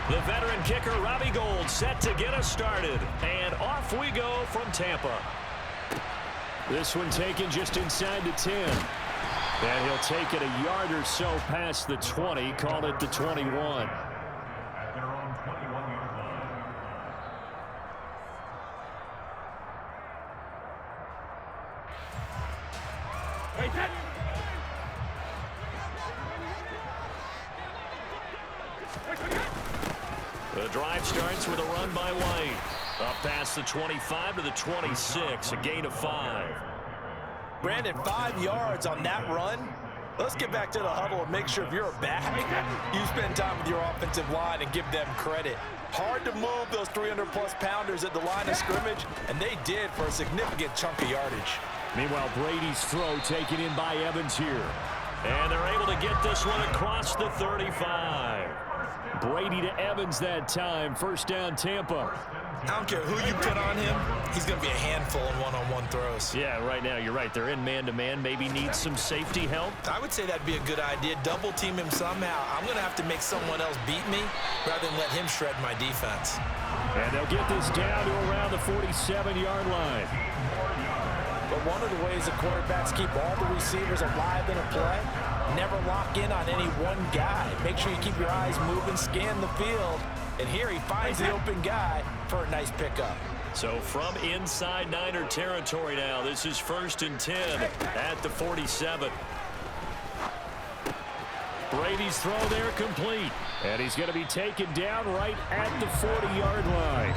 The veteran kicker, Robbie Gould, set to get us started. And off we go from Tampa. This one taken just inside the 10. And he'll take it a yard or so past the 20, call it the 21. The drive starts with a run by White. Up past the 25 to the 26, a gain of 5. Brandon, 5 yards on that run. Let's get back to the huddle and make sure if you're a back, you spend time with your offensive line and give them credit. Hard to move those 300-plus pounders at the line of scrimmage, and they did for a significant chunk of yardage. Meanwhile, Brady's throw taken in by Evans here. And they're able to get this one across the 35. Brady to Evans that time. First down, Tampa. I don't care who you put on him. He's going to be a handful in one-on-one throws. Yeah, right now, you're right. They're in man-to-man. Maybe need some safety help. I would say that'd be a good idea. Double team him somehow. I'm going to have to make someone else beat me rather than let him shred my defense. And they'll get this down to around the 47-yard line. But one of the ways the quarterbacks keep all the receivers alive in a play, never lock in on any one guy. Make sure you keep your eyes moving, scan the field. And here he finds the open guy for a nice pickup. So from inside Niner territory now, this is 1st and 10 at the 47. Brady's throw there complete. And he's going to be taken down right at the 40-yard line.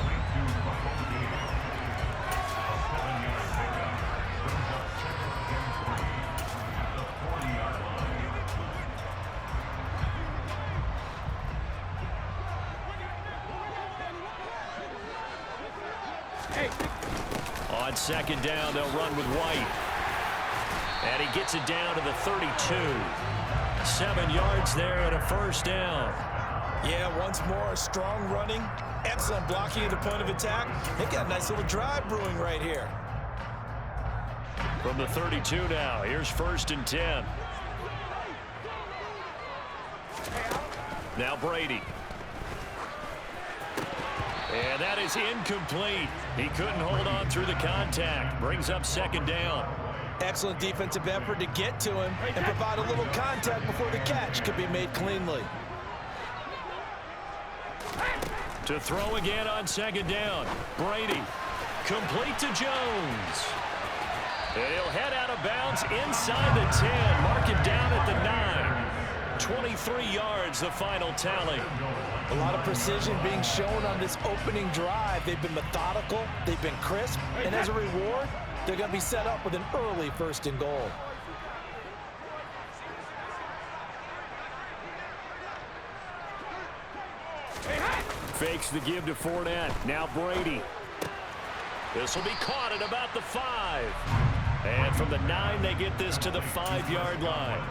On second down, they'll run with White. And he gets it down to the 32. 7 yards there and a first down. Yeah, once more, strong running. Excellent blocking at the point of attack. They've got a nice little drive brewing right here. From the 32 now, here's 1st and 10. Now Brady. And that is incomplete. He couldn't hold on through the contact. Brings up second down. Excellent defensive effort to get to him and provide a little contact before the catch could be made cleanly. To throw again on second down. Brady. Complete to Jones. And he'll head out of bounds inside the 10. Mark it down at the 9. 23 yards, the final tally. A lot of precision being shown on this opening drive. They've been methodical, they've been crisp, and as a reward, they're going to be set up with an early 1st and goal. Fakes the give to Fournette. Now Brady. This will be caught at about the 5. And from the 9, they get this to the 5-yard line.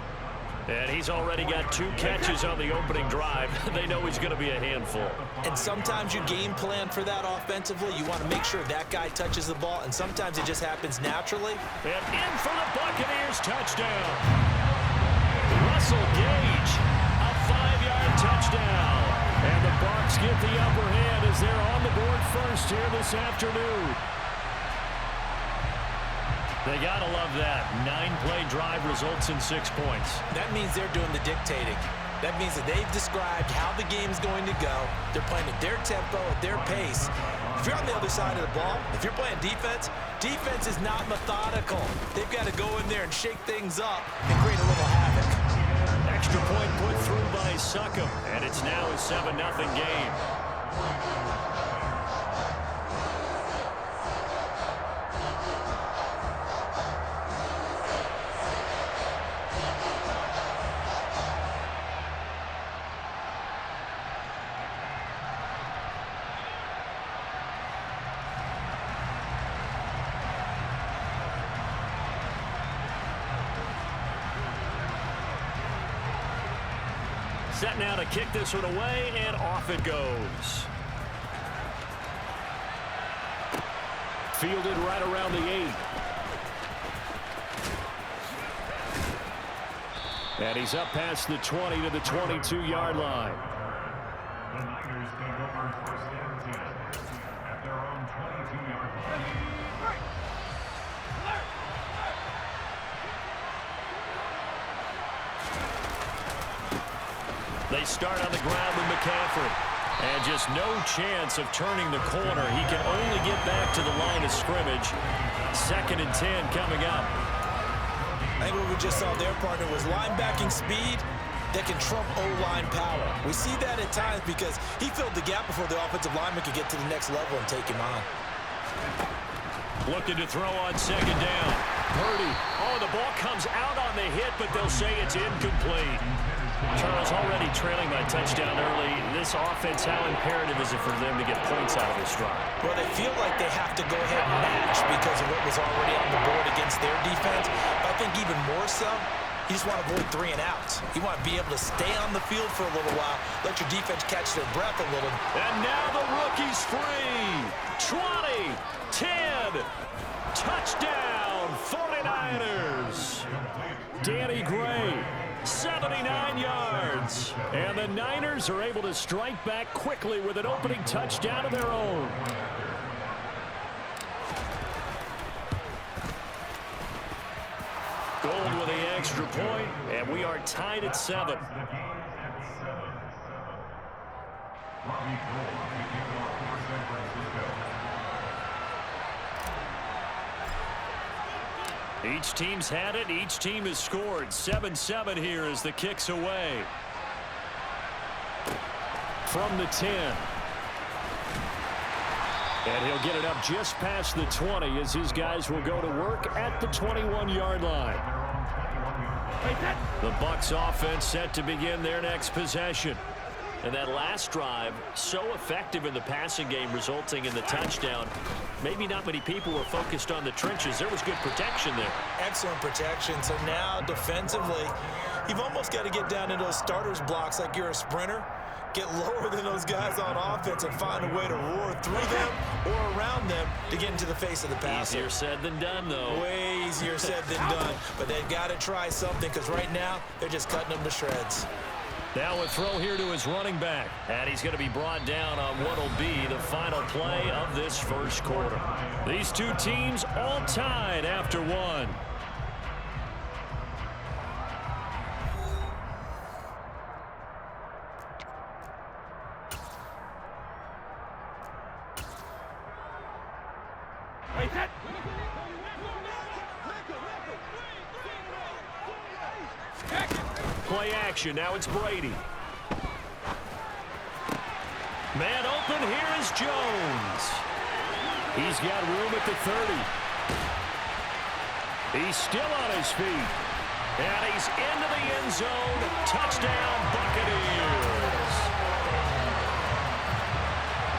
And he's already got 2 catches on the opening drive. They know he's going to be a handful. And sometimes you game plan for that offensively. You want to make sure that guy touches the ball, and sometimes it just happens naturally. And in for the Buccaneers touchdown. Russell Gage, a 5-yard touchdown. And the Bucs get the upper hand as they're on the board first here this afternoon. They got to love that. 9-play drive results in 6 points. That means they're doing the dictating. That means that they've described how the game's going to go. They're playing at their tempo, at their pace. If you're on the other side of the ball, if you're playing defense, defense is not methodical. They've got to go in there and shake things up and create a little havoc. Extra point put through by Succop, and it's now a 7-0 game. Set now to kick this one away, and off it goes. Fielded right around the 8. And he's up past the 20 to the 22-yard line. take over first and 10 at their own 22-yard line. They start on the ground with McCaffrey. And just no chance of turning the corner. He can only get back to the line of scrimmage. 2nd and 10 coming up. I think what we just saw their partner was linebacking speed that can trump O-line power. We see that at times because he filled the gap before the offensive lineman could get to the next level and take him on. Looking to throw on 2nd down. Purdy. Oh, the ball comes out on the hit, but they'll say it's incomplete. Charles, already trailing by touchdown early. This offense, how imperative is it for them to get points out of this drive? Well, they feel like they have to go ahead and match because of what was already on the board against their defense. But I think even more so, you just want to avoid 3 and outs. You want to be able to stay on the field for a little while, let your defense catch their breath a little. And now the rookie's free. 20, 10, touchdown, 49ers. Danny Gray. 79 yards. And the Niners are able to strike back quickly with an opening touchdown of their own. Gold with the extra point, and we are tied at 7. Each team's had it. Each team has scored. 7-7 here as the kick's away. From the 10. And he'll get it up just past the 20 as his guys will go to work at the 21-yard line. The Bucs offense set to begin their next possession. And that last drive, so effective in the passing game, resulting in the touchdown. Maybe not many people were focused on the trenches. There was good protection there. Excellent protection. So now, defensively, you've almost got to get down into those starters blocks like you're a sprinter. Get lower than those guys on offense and find a way to roar through them or around them to get into the face of the passer. Easier said than done, though. Way easier said than done. But they've got to try something because right now, they're just cutting them to shreds. Now a throw here to his running back. And he's going to be brought down on what will be the final play of this first quarter. These two teams all tied after one. Play action. Now it's Brady. Man open. Here is Jones. He's got room at the 30. He's still on his feet. And he's into the end zone. Touchdown, Buccaneers.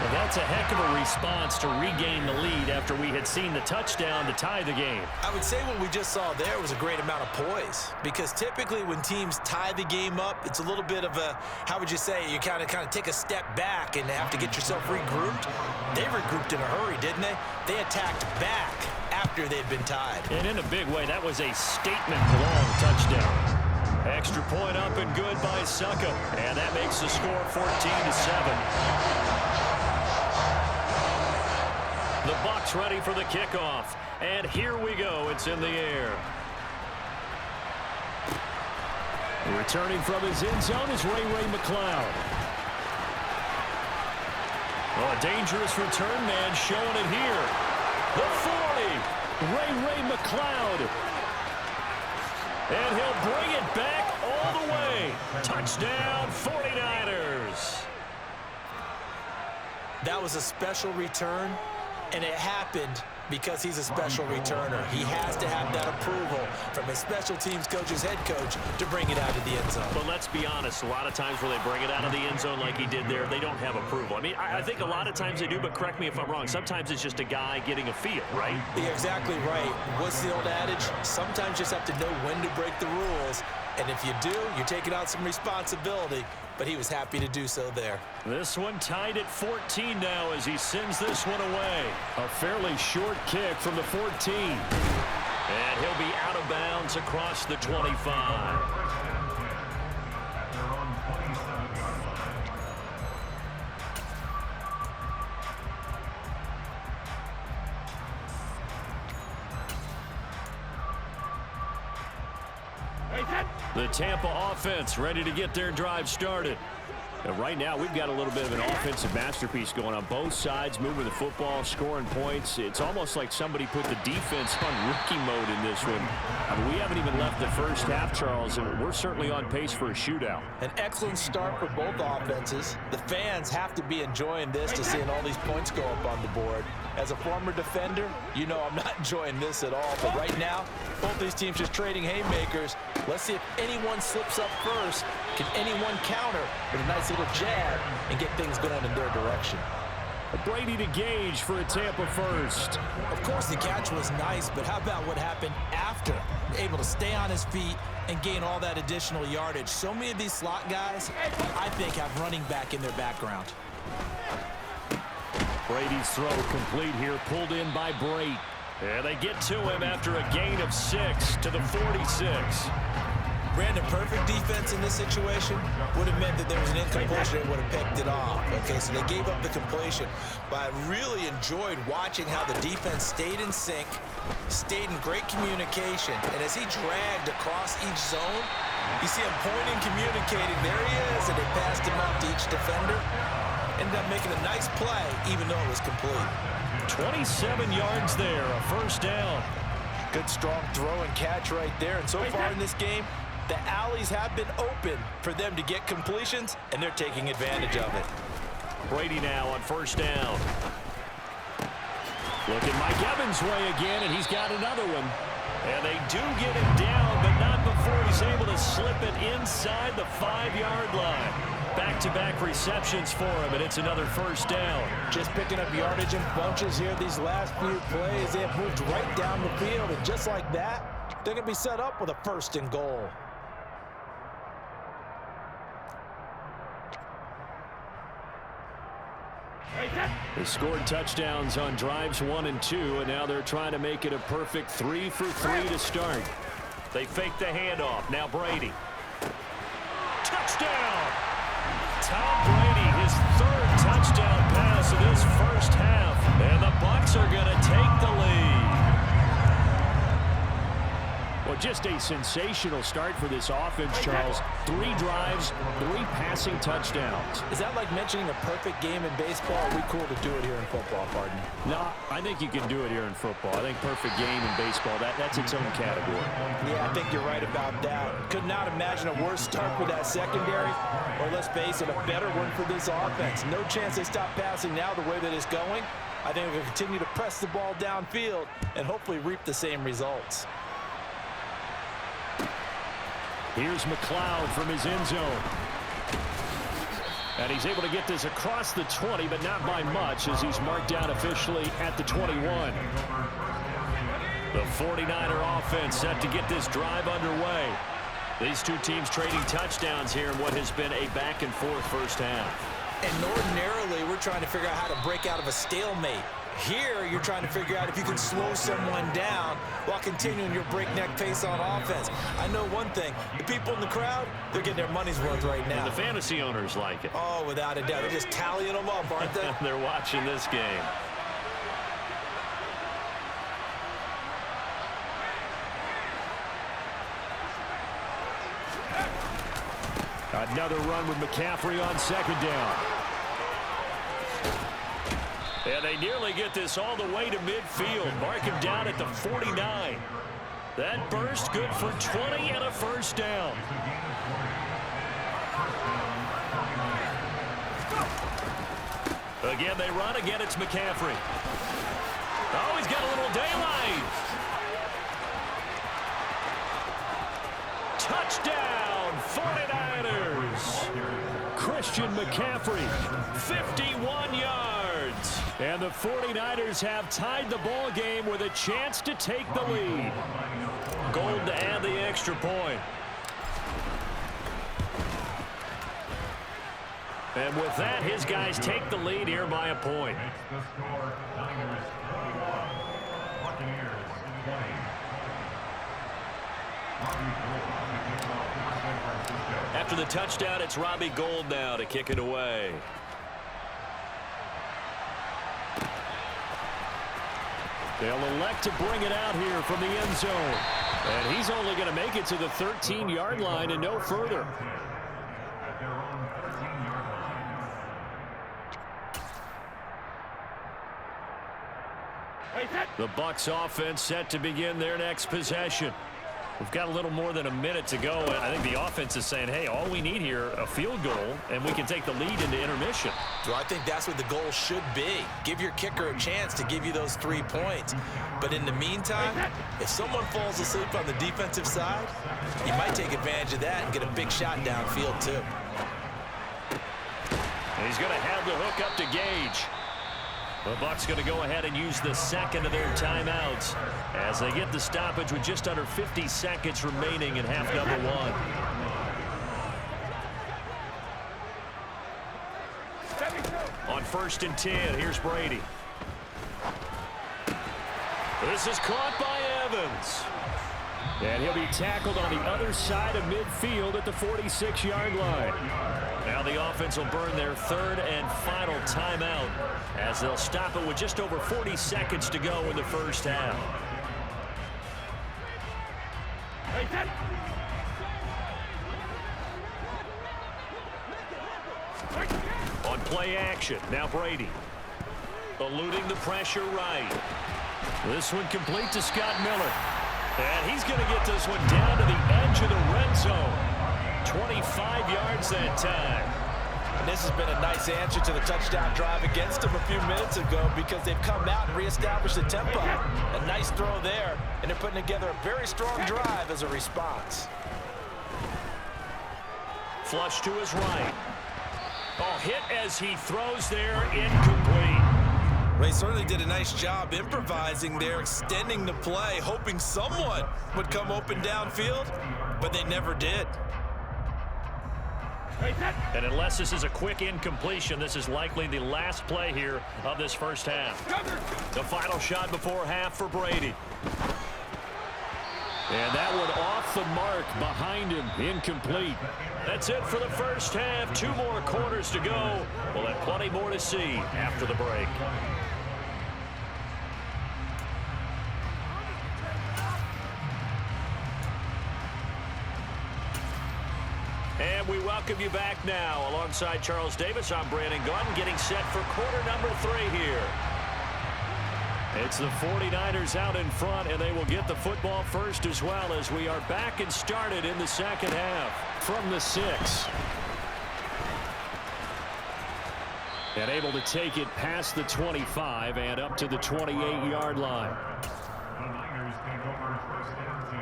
Well, that's a heck of a response to regain the lead after we had seen the touchdown to tie the game. I would say what we just saw there was a great amount of poise, because typically when teams tie the game up, it's a little bit of a, how would you say, you kind of take a step back and have to get yourself regrouped. They regrouped in a hurry, didn't they? They attacked back after they'd been tied. And in a big way, that was a statement-long touchdown. Extra point up and good by Succa. And that makes the score 14-7. The Bucs ready for the kickoff. And here we go. It's in the air. Returning from his end zone is Ray McCloud. Oh, a dangerous return man showing it here. The 40. Ray McCloud. And he'll bring it back all the way. Touchdown, 49ers. That was a special return, and it happened because he's a special returner. He has to have that approval from his special teams coach's head coach to bring it out of the end zone. But let's be honest, a lot of times where they bring it out of the end zone like he did there, they don't have approval. I mean, I think a lot of times they do, but correct me if I'm wrong. Sometimes it's just a guy getting a feel, right? You're exactly right. What's the old adage? Sometimes you just have to know when to break the rules. And if you do, you're taking out some responsibility. But he was happy to do so there. This one tied at 14 now as he sends this one away. A fairly short kick from the 14. And he'll be out of bounds across the 25. The Tampa offense ready to get their drive started. And right now, we've got a little bit of an offensive masterpiece going on both sides, moving the football, scoring points. It's almost like somebody put the defense on rookie mode in this one. I mean, we haven't even left the first half, Charles, and we're certainly on pace for a shootout. An excellent start for both offenses. The fans have to be enjoying this to seeing all these points go up on the board. As a former defender, you know I'm not enjoying this at all. But right now, both these teams just trading haymakers. Let's see if anyone slips up first. Can anyone counter with a nice little jab and get things going in their direction? Brady to Gage for a Tampa first. Of course, the catch was nice, but how about what happened after? Able to stay on his feet and gain all that additional yardage. So many of these slot guys, I think, have running back in their background. Brady's throw complete here, pulled in by Brate. And they get to him after a gain of 6 to the 46. Brandon, perfect defense in this situation would have meant that there was an incompletion and would have picked it off. Okay, so they gave up the completion. But I really enjoyed watching how the defense stayed in sync, stayed in great communication. And as he dragged across each zone, you see him pointing, communicating. There he is, and they passed him up to each defender. Ended up making a nice play, even though it was complete. 27 yards there, a first down. Good, strong throw and catch right there. And so far in this game, the alleys have been open for them to get completions, and they're taking advantage of it. Brady now on first down. Looking Mike Evans' way again, and he's got another one. And they do get him down, but not before he's able to slip it inside the 5-yard line. Back-to-back receptions for him, and it's another first down. Just picking up yardage in bunches here these last few plays. They have moved right down the field, and just like that, they're going to be set up with a first and goal. They scored touchdowns on drives 1 and 2, and now they're trying to make it a perfect 3 for 3 to start. They fake the handoff. Now Brady. Touchdown! Tom Brady, his 3rd touchdown pass of this first half, and the Bucs are going to take the lead. Well, just a sensational start for this offense, Charles. 3 drives, 3 passing touchdowns. Is that like mentioning a perfect game in baseball? Are we cool to do it here in football, pardon? No, I think you can do it here in football. I think perfect game in baseball, that's its own category. Yeah, I think you're right about that. Could not imagine a worse start for that secondary, or let's face it, a better one for this offense. No chance they stop passing now the way that it's going. I think we'll continue to press the ball downfield and hopefully reap the same results. Here's McLeod from his end zone. And he's able to get this across the 20, but not by much, as he's marked down officially at the 21. The 49er offense set to get this drive underway. These two teams trading touchdowns here in what has been a back-and-forth first half. And ordinarily, we're trying to figure out how to break out of a stalemate. Here, you're trying to figure out if you can slow someone down while continuing your breakneck pace on offense. I know one thing. The people in the crowd, they're getting their money's worth right now. And the fantasy owners like it. Oh, without a doubt. They're just tallying them up, aren't they? They're watching this game. Another run with McCaffrey on second down. And they nearly get this all the way to midfield. Mark him down at the 49. That burst good for 20 and a first down. Again, they run. Again, it's McCaffrey. Oh, he's got a little daylight. Touchdown, 49ers. Christian McCaffrey, 51 yards. And the 49ers have tied the ball game with a chance to take the lead. Gold to add the extra point. And with that, his guys take the lead here by a point. The score, Niners 21, Buccaneers 20. After the touchdown, it's Robbie Gould now to kick it away. They'll elect to bring it out here from the end zone. And he's only going to make it to the 13-yard line and no further. At their own 13-yard line. The Bucs offense set to begin their next possession. We've got a little more than a minute to go. I think the offense is saying, hey, all we need here, a field goal, and we can take the lead into intermission. Well, I think that's what the goal should be. Give your kicker a chance to give you those 3 points. But in the meantime, if someone falls asleep on the defensive side, you might take advantage of that and get a big shot downfield, too. And he's going to have the hook up to Gage. The Bucs going to go ahead and use the second of their timeouts as they get the stoppage with just under 50 seconds remaining in half number 1. On 1st and 10, here's Brady. This is caught by Evans. And he'll be tackled on the other side of midfield at the 46-yard line. Now the offense will burn their 3rd and final timeout as they'll stop it with just over 40 seconds to go in the first half. On play action, now Brady. Eluding the pressure right. This one complete to Scott Miller. And he's going to get this one down to the edge of the red zone. 25 yards that time. And this has been a nice answer to the touchdown drive against them a few minutes ago because they've come out and reestablished the tempo. A nice throw there, and they're putting together a very strong drive as a response. Flush to his right. Oh, hit as he throws there, incomplete. They certainly did a nice job improvising there, extending the play, hoping someone would come open downfield, but they never did. And unless this is a quick incompletion, this is likely the last play here of this first half. The final shot before half for Brady. And that one off the mark behind him, incomplete. That's it for the first half. 2 more quarters to go. We'll have plenty more to see after the break. And we welcome you back now. Alongside Charles Davis, I'm Brandon Gaudin, getting set for quarter number 3 here. It's the 49ers out in front, and they will get the football first as well as we are back and started in the second half from the 6. And able to take it past the 25 and up to the 28-yard line. The Niners take over 1st and 10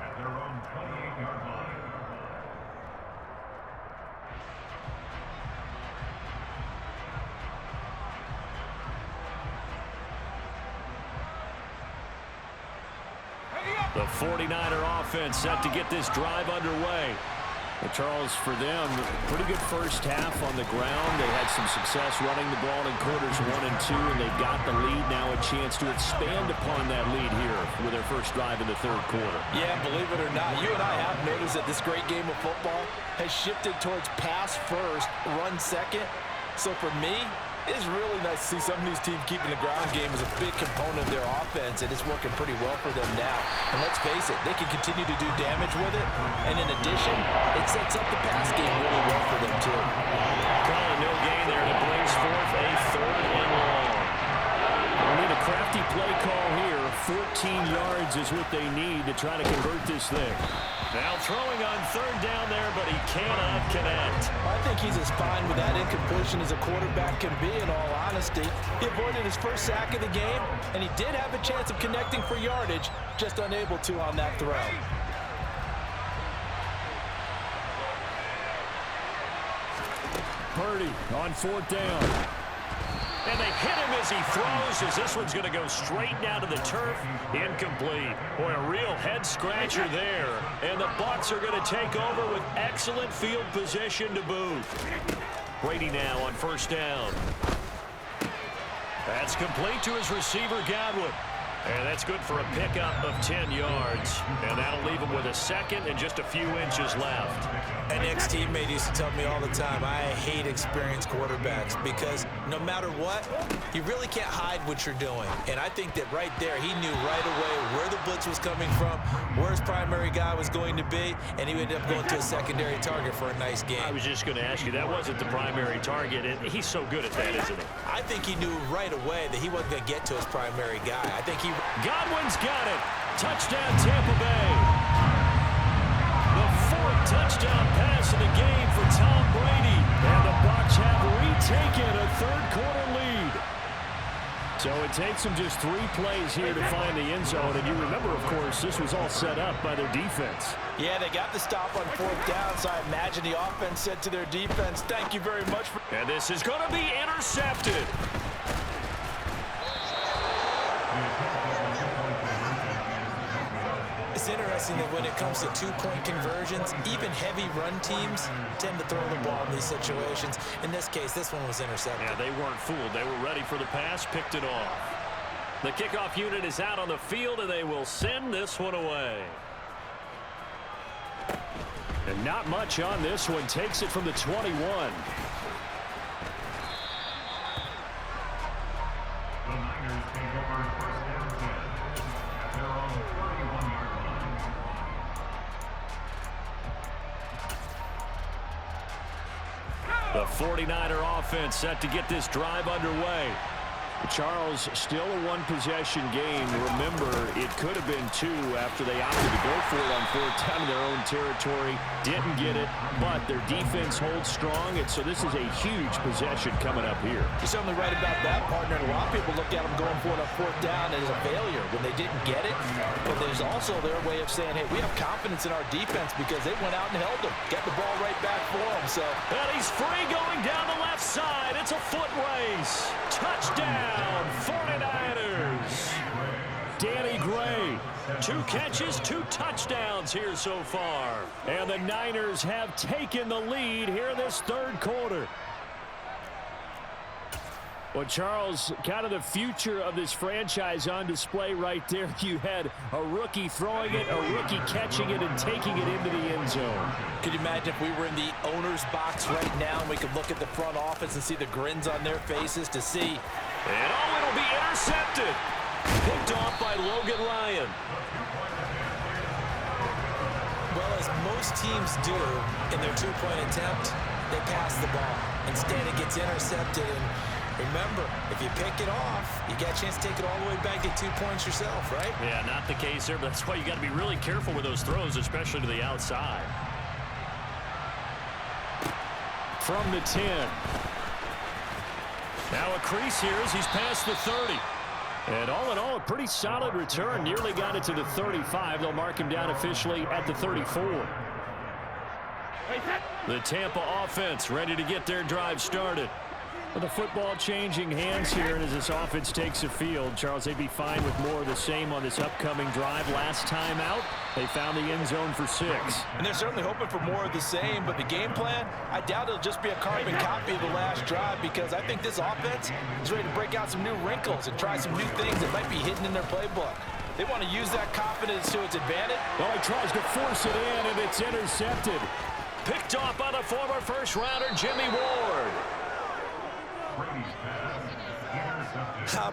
at their own 28-yard line. The 49er offense set to get this drive underway. Well, Charles, for them, pretty good first half on the ground. They had some success running the ball in quarters 1 and 2, and they've got the lead now, a chance to expand upon that lead here with their first drive in the 3rd quarter. Yeah, believe it or not, you and I have noticed that this great game of football has shifted towards pass first, run second. So for me, it's really nice to see some of these teams keeping the ground game as a big component of their offense, and it's working pretty well for them now. And let's face it, they can continue to do damage with it, and in addition, it sets up the pass game really well for them too. Calling no gain there, and it brings forth a 3rd and long. We need a crafty play call here. 14 yards is what they need to try to convert this thing. Now throwing on 3rd down there, but he cannot connect. I think he's as fine with that incompletion as a quarterback can be, in all honesty. He avoided his first sack of the game, and he did have a chance of connecting for yardage, just unable to on that throw. Purdy on 4th down. And they hit him as he throws, as this one's going to go straight down to the turf. Incomplete. Boy, a real head-scratcher there. And the Bucs are going to take over with excellent field position to boot. Brady now on 1st down. That's complete to his receiver, Godwin. And that's good for a pickup of 10 yards. And that'll leave him with a 2nd and just a few inches left. An ex-teammate used to tell me all the time, I hate experienced quarterbacks because no matter what, you really can't hide what you're doing. And I think that right there, he knew right away where the blitz was coming from, where his primary guy was going to be, and he ended up going to a secondary target for a nice game. I was just going to ask you, that wasn't the primary target, and he's so good at that, isn't he? I think he knew right away that he wasn't going to get to his primary guy. I think he... Godwin's got it. Touchdown, Tampa Bay. The 4th touchdown pass of the game for Tom Brady. And the Bucs have retaken a third-quarter lead. So it takes them just 3 plays here to find the end zone. And you remember, of course, this was all set up by their defense. Yeah, they got the stop on 4th down, so I imagine the offense said to their defense, thank you very much. And this is going to be intercepted. It's interesting that when it comes to 2-point conversions, even heavy run teams tend to throw the ball in these situations. In this case, this one was intercepted. Yeah, they weren't fooled. They were ready for the pass, picked it off. The kickoff unit is out on the field, and they will send this one away. And not much on this one. Takes it from the 21. The Niners take over first down at their own 31-yard line. The 49er offense set to get this drive underway. Charles, still a one-possession game. Remember, it could have been 2 after they opted to go for it on 4th down in their own territory. Didn't get it, but their defense holds strong, and so this is a huge possession coming up here. You're certainly right about that, partner. A lot of people look at them going for it on 4th down as a failure when they didn't get it. But there's also their way of saying, hey, we have confidence in our defense because they went out and held them. Got the ball right back for them. So, and he's free going down the left side. It's a foot race. Touchdown, 49ers. Danny Gray, 2 catches, 2 touchdowns here so far. And the Niners have taken the lead here in this third quarter. Well, Charles, kind of the future of this franchise on display right there. You had a rookie throwing it, a rookie catching it, and taking it into the end zone. Could you imagine if we were in the owner's box right now and we could look at the front office and see the grins on their faces to see. And it'll be intercepted. Picked off by Logan Ryan. Well, as most teams do in their 2-point attempt, they pass the ball. Instead, it gets intercepted. And remember, if you pick it off, you got a chance to take it all the way back, get 2 points yourself, right? Yeah, not the case there, but that's why you got to be really careful with those throws, especially to the outside. From the 10. Now a crease here as he's past the 30. And all in all, a pretty solid return. Nearly got it to the 35. They'll mark him down officially at the 34. The Tampa offense ready to get their drive started. With the football changing hands here, and as this offense takes the field, Charles, they'd be fine with more of the same on this upcoming drive. Last time out, they found the end zone for 6. And they're certainly hoping for more of the same, but the game plan, I doubt it'll just be a carbon copy of the last drive because I think this offense is ready to break out some new wrinkles and try some new things that might be hidden in their playbook. They want to use that confidence to its advantage. Well, he tries to force it in, and it's intercepted. Picked off by the former first-rounder, Jimmy Ward.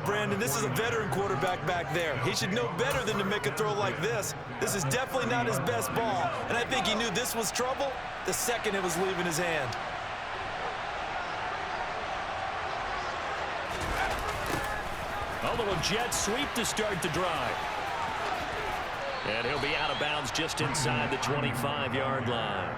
Brandon, this is a veteran quarterback back there. He should know better than to make a throw like this. This is definitely not his best ball, and I think he knew this was trouble the second it was leaving his hand. A little jet sweep to start the drive. And he'll be out of bounds just inside the 25-yard line.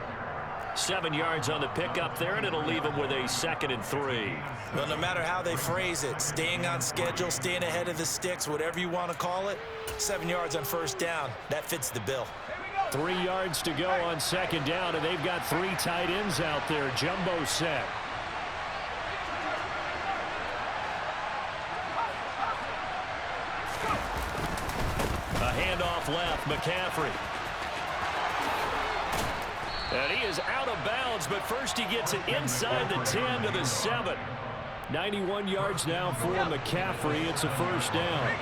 7 yards on the pickup there, and it'll leave him with a 2nd and 3. Well, no matter how they phrase it, staying on schedule, staying ahead of the sticks, whatever you want to call it, 7 yards on first down, that fits the bill. 3 yards to go on 2nd down, and they've got 3 tight ends out there. Jumbo set. A handoff left, McCaffrey. And he is out of bounds, but first he gets it inside the 10 to the 7. 91 yards now for McCaffrey. It's a first down.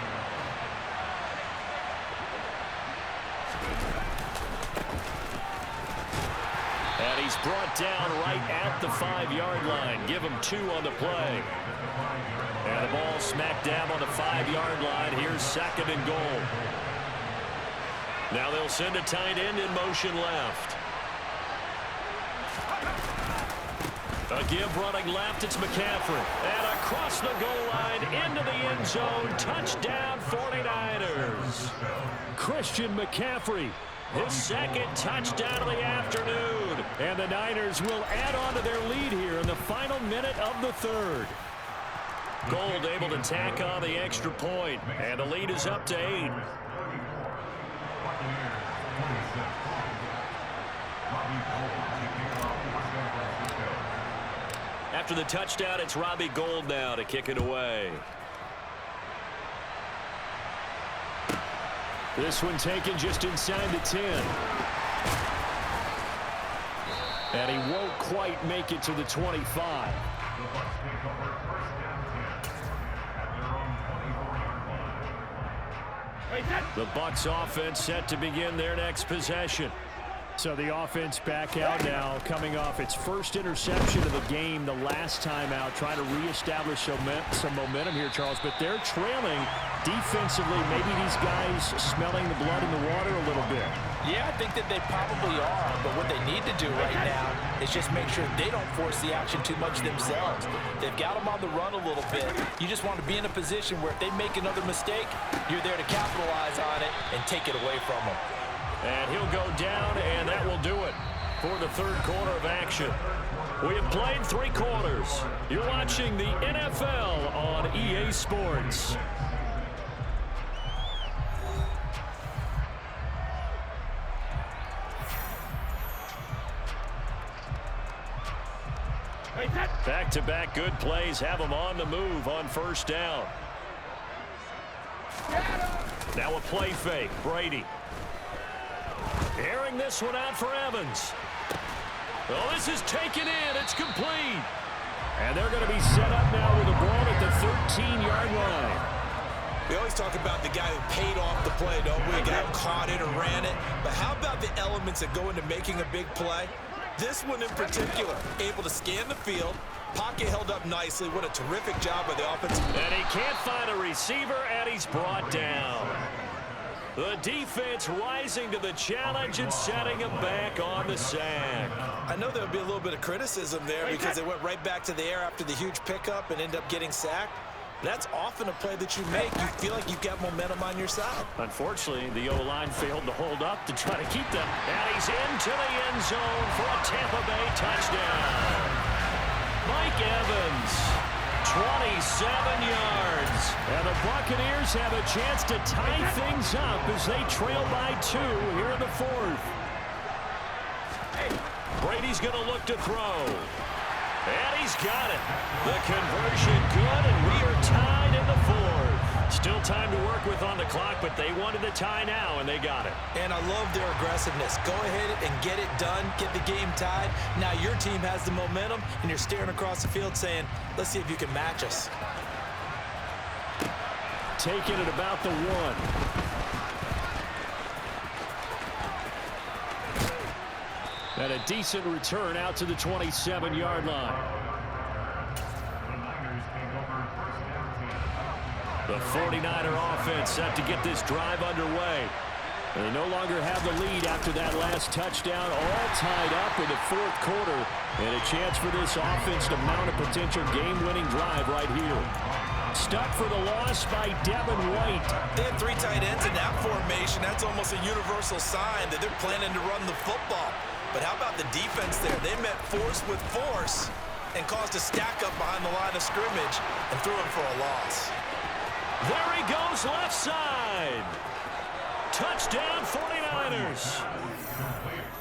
And he's brought down right at the 5-yard line. Give him 2 on the play. And the ball smack dab on the 5-yard line. Here's 2nd and goal. Now they'll send a tight end in motion left. A give running left, it's McCaffrey. And across the goal line, into the end zone. Touchdown, 49ers. Christian McCaffrey, his 2nd touchdown of the afternoon. And the Niners will add on to their lead here in the final minute of the 3rd. Gold able to tack on the extra point, and the lead is up to 8. After the touchdown, it's Robbie Gould now to kick it away. This one taken just inside the 10. And he won't quite make it to the 25. The Bucs offense set to begin their next possession. So the offense back out now, coming off its first interception of the game the last time out, trying to reestablish some momentum here, Charles. But they're trailing defensively. Maybe these guys smelling the blood in the water a little bit. Yeah, I think that they probably are. But what they need to do right now is just make sure they don't force the action too much themselves. They've got them on the run a little bit. You just want to be in a position where if they make another mistake, you're there to capitalize on it and take it away from them. And he'll go down, and that will do it for the 3rd quarter of action. We have played 3 quarters. You're watching the NFL on EA Sports. Back-to-back good plays have them on the move on 1st down. Now a play fake. Brady. Airing this one out for Evans. Well, this is taken in. It's complete. And they're going to be set up now with the ball at the 13-yard line. We always talk about the guy who paid off the play, don't we? The guy who caught it or ran it. But how about the elements that go into making a big play? This one in particular, able to scan the field, pocket held up nicely. What a terrific job by the offense. And he can't find a receiver, and he's brought down. The defense rising to the challenge and setting him back on the sack. I know there'll be a little bit of criticism there because they went right back to the air after the huge pickup and ended up getting sacked. That's often a play that you make. You feel like you've got momentum on your side. Unfortunately, the O-line failed to hold up to try to keep them. And he's into the end zone for a Tampa Bay touchdown. Mike Evans, 27 yards. And the Buccaneers have a chance to tie things up as they trail by 2 here in the 4th. Brady's going to look to throw. And he's got it. The conversion good, and we are tied in the 4th. Still time to work with on the clock, but they wanted the tie now, and they got it. And I love their aggressiveness. Go ahead and get it done, get the game tied. Now your team has the momentum, and you're staring across the field saying, let's see if you can match us. Taking it about the 1. And a decent return out to the 27-yard line. The 49er offense set to get this drive underway. And they no longer have the lead after that last touchdown, all tied up in the 4th quarter. And a chance for this offense to mount a potential game-winning drive right here. Stuck for the loss by Devin White. They have 3 tight ends in that formation. That's almost a universal sign that they're planning to run the football. But how about the defense there? They met force with force and caused a stack up behind the line of scrimmage and threw him for a loss. There he goes left side. Touchdown 49ers.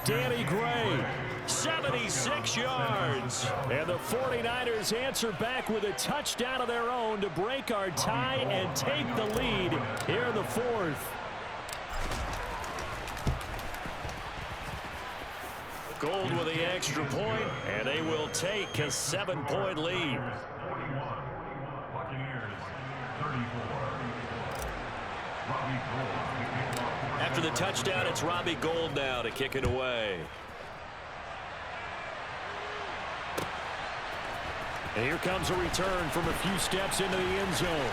Danny Gray, 76 yards. And the 49ers answer back with a touchdown of their own to break our tie and take the lead here in the 4th. Gold with the extra point, and they will take a 7-point lead. After the touchdown, it's Robbie Gould now to kick it away. And here comes a return from a few steps into the end zone.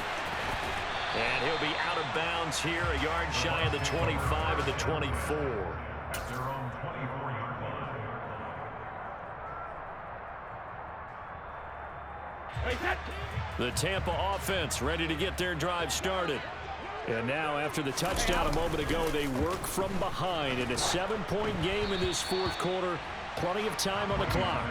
And he'll be out of bounds here, a yard shy of the 25 of the 24. Their own 24-yard line. The Tampa offense ready to get their drive started. And now, after the touchdown a moment ago, they work from behind in a 7-point game in this fourth quarter. Plenty of time on the clock.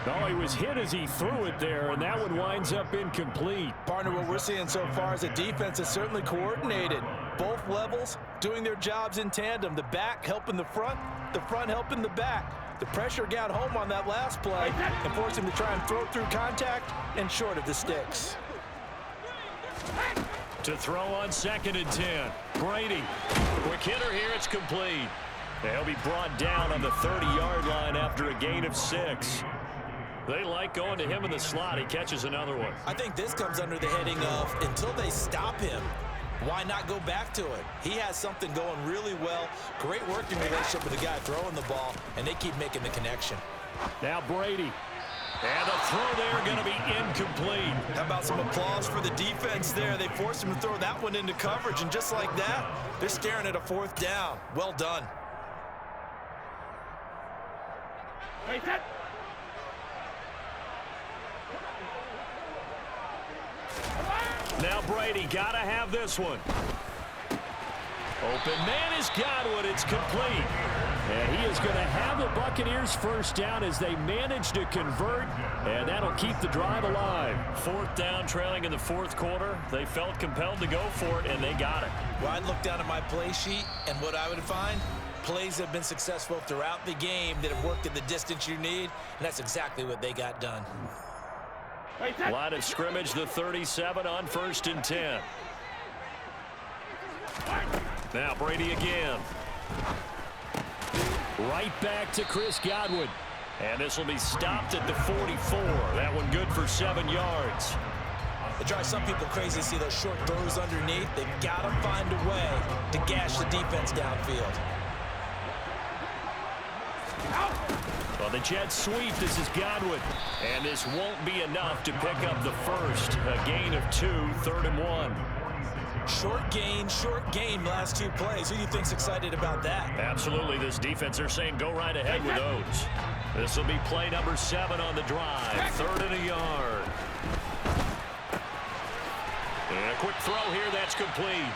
Oh, he was hit as he threw it there, and that one winds up incomplete. Partner, what we're seeing so far is a defense that's certainly coordinated. Both levels doing their jobs in tandem. The back helping the front helping the back. The pressure got home on that last play and forced him to try and throw through contact and short of the sticks. To throw on 2nd and 10. Brady. Quick hitter here. It's complete. They'll be brought down on the 30-yard line after a gain of 6. They like going to him in the slot. He catches another one. I think this comes under the heading of until they stop him, why not go back to it? He has something going really well. Great working relationship with the guy throwing the ball, and they keep making the connection. Now Brady. And the throw there going to be incomplete. How about some applause for the defense there? They forced him to throw that one into coverage, and just like that, they're staring at a 4th down. Well done. Now Brady got to have this one. Open man is Godwin. It's complete. And he is going to have the Buccaneers first down as they manage to convert, and that'll keep the drive alive. 4th down, trailing in the 4th quarter. They felt compelled to go for it, and they got it. Well, I'd look down at my play sheet, and what I would find, plays have been successful throughout the game that have worked at the distance you need, and that's exactly what they got done. Line of scrimmage, the 37 on 1st and 10. Now Brady again. Right back to Chris Godwin. And this will be stopped at the 44. That one good for 7 yards. It drives some people crazy to see those short throws underneath. They've got to find a way to gash the defense downfield. Well, the jet sweep, this is Godwin. And this won't be enough to pick up the first. A gain of 2, 3rd and 1. Short gain, last 2 plays. Who do you think's excited about that? Absolutely. This defense, they're saying go right ahead with those. This will be play number 7 on the drive. 3rd and a yard. And a quick throw here, that's complete.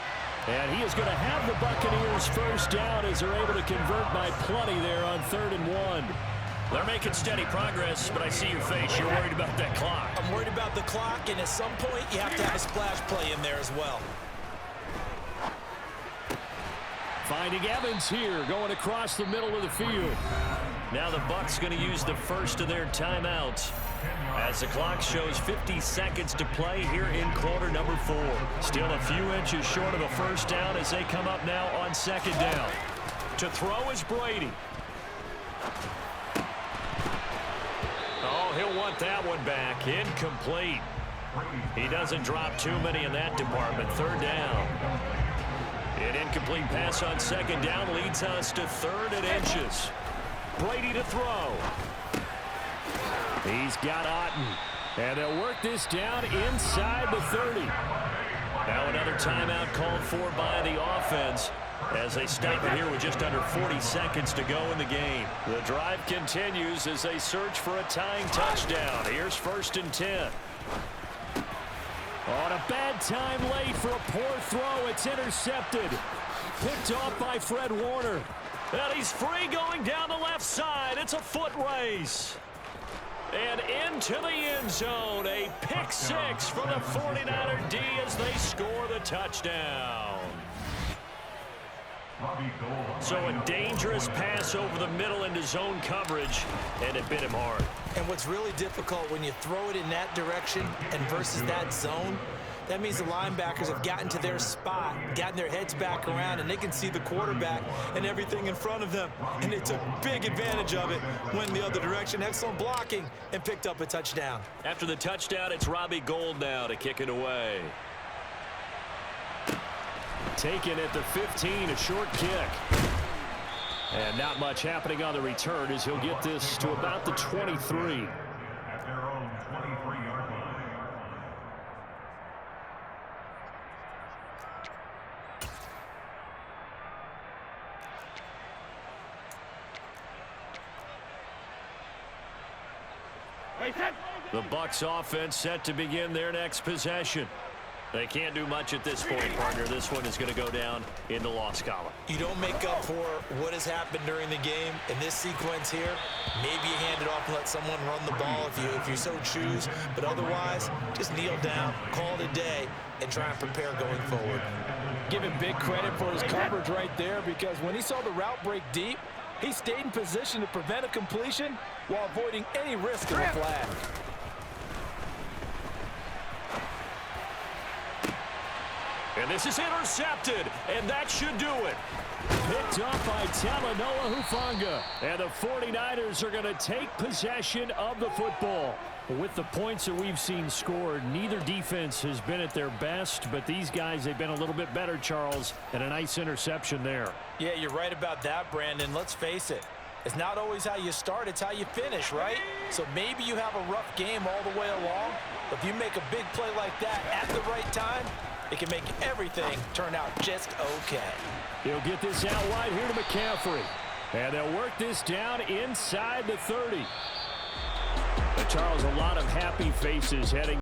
And he is going to have the Buccaneers first down as they're able to convert by plenty there on 3rd and 1. They're making steady progress, but I see your face. You're worried about that clock. I'm worried about the clock, and at some point, you have to have a splash play in there as well. Finding Evans here, going across the middle of the field. Now the Bucs going to use the first of their timeouts as the clock shows 50 seconds to play here in quarter number 4. Still a few inches short of a first down as they come up now on 2nd down. To throw is Brady. Oh, he'll want that one back. Incomplete. He doesn't drop too many in that department. 3rd down. An incomplete pass on 2nd down leads us to 3rd and inches. Brady to throw. He's got Otten. And they'll work this down inside the 30. Now another timeout called for by the offense as they stop it here with just under 40 seconds to go in the game. The drive continues as they search for a tying touchdown. Here's 1st and 10. On a bad time late for a poor throw. It's intercepted. Picked off by Fred Warner. And he's free going down the left side. It's a foot race. And into the end zone. A pick 6 for the 49er D as they score the touchdown. So a dangerous pass over the middle into zone coverage, and it bit him hard. And what's really difficult when you throw it in that direction and versus that zone, that means the linebackers have gotten to their spot, gotten their heads back around, and they can see the quarterback and everything in front of them. And they took big advantage of it, went the other direction. Excellent blocking, and picked up a touchdown. After the touchdown, it's Robbie Gould now to kick it away. Taken at the 15, a short kick. And not much happening on the return as he'll get this to about the 23. At their own 23-yard line. The Bucs offense set to begin their next possession. They can't do much at this point, partner. This one is going to go down in the loss column. You don't make up for what has happened during the game in this sequence here. Maybe you hand it off and let someone run the ball if you so choose. But otherwise, just kneel down, call it a day, and try and prepare going forward. Give him big credit for his coverage right there, because when he saw the route break deep, he stayed in position to prevent a completion while avoiding any risk of a flag. And this is intercepted, and that should do it. Picked up by Talanoa Hufanga. And the 49ers are going to take possession of the football. With the points that we've seen scored, neither defense has been at their best, but these guys, they've been a little bit better, Charles, and a nice interception there. Yeah, you're right about that, Brandon. Let's face it. It's not always how you start, it's how you finish, right? So maybe you have a rough game all the way along, but if you make a big play like that at the right time, it can make everything turn out just okay. He'll get this out wide here to McCaffrey. And they'll work this down inside the 30. But Charles, a lot of happy faces heading